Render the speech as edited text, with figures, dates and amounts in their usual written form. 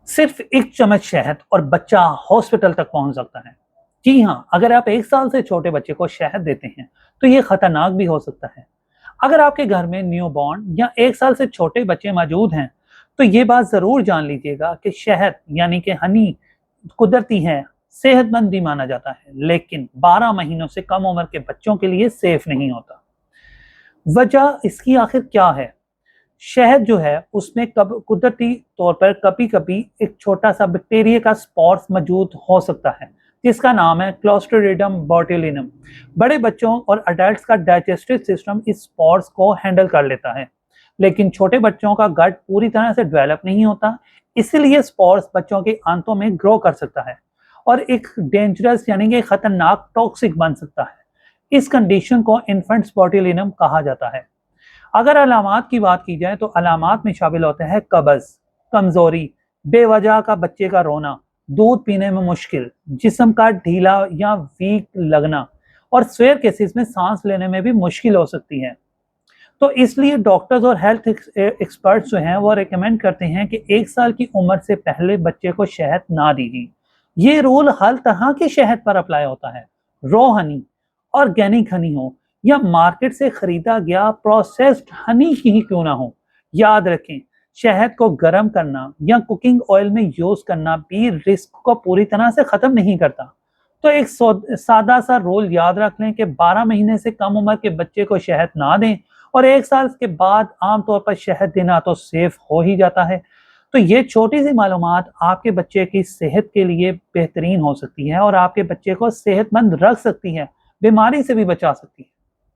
صرف ایک چمچ شہد اور بچہ ہاسپٹل تک پہنچ سکتا ہے۔ جی ہاں، اگر آپ 1 سال سے چھوٹے بچے کو شہد دیتے ہیں تو یہ خطرناک بھی ہو سکتا ہے۔ اگر آپ کے گھر میں نیو بورن یا 1 سال سے چھوٹے بچے موجود ہیں تو یہ بات ضرور جان لیجیے گا کہ شہد یعنی کہ ہنی قدرتی ہے، صحت مند بھی مانا جاتا ہے، لیکن 12 مہینوں سے کم عمر کے بچوں کے لیے سیف نہیں ہوتا۔ وجہ اس کی آخر کیا ہے؟ شہد جو ہے اس میں قدرتی طور پر کبھی کبھی ایک چھوٹا سا بیکٹیریا کا سپورس موجود ہو سکتا ہے جس کا نام ہے کلوسٹریڈیم بوٹولینم۔ بڑے بچوں اور اڈلٹس کا ڈائجسٹو سسٹم اس سپورس کو ہینڈل کر لیتا ہے، لیکن چھوٹے بچوں کا گٹ پوری طرح سے ڈیولپ نہیں ہوتا، اسی لیے سپورس بچوں کے آنتوں میں گرو کر سکتا ہے اور ایک ڈینجرس یعنی کہ خطرناک ٹاکسک بن سکتا ہے۔ اس کنڈیشن کو انفنٹس بوٹولینم کہا جاتا ہے۔ اگر علامات کی بات کی جائے تو علامات میں شامل ہوتے ہیں قبض، کمزوری، بے وجہ کا بچے کا رونا، دودھ پینے میں مشکل، جسم کا ڈھیلا یا ویک لگنا اور سویر کیسز میں سانس لینے میں بھی مشکل ہو سکتی ہے۔ تو اس لیے ڈاکٹرز اور ہیلتھ ایکسپرٹس جو ہیں وہ ریکمینڈ کرتے ہیں کہ 1 سال کی عمر سے پہلے بچے کو شہد نہ دیجیے۔ یہ رول ہر طرح کے شہد پر اپلائی ہوتا ہے، رو ہنی، آرگینک ہنی ہو یا مارکیٹ سے خریدا گیا پروسیسڈ ہنی ہی کیوں نہ ہو۔ یاد رکھیں، شہد کو گرم کرنا یا کوکنگ آئل میں یوز کرنا بھی رسک کو پوری طرح سے ختم نہیں کرتا۔ تو ایک سادہ سا رول یاد رکھ لیں کہ 12 مہینے سے کم عمر کے بچے کو شہد نہ دیں، اور 1 سال کے بعد عام طور پر شہد دینا تو سیف ہو ہی جاتا ہے۔ تو یہ چھوٹی سی معلومات آپ کے بچے کی صحت کے لیے بہترین ہو سکتی ہے اور آپ کے بچے کو صحت مند رکھ سکتی ہے، بیماری سے بھی بچا سکتی ہے۔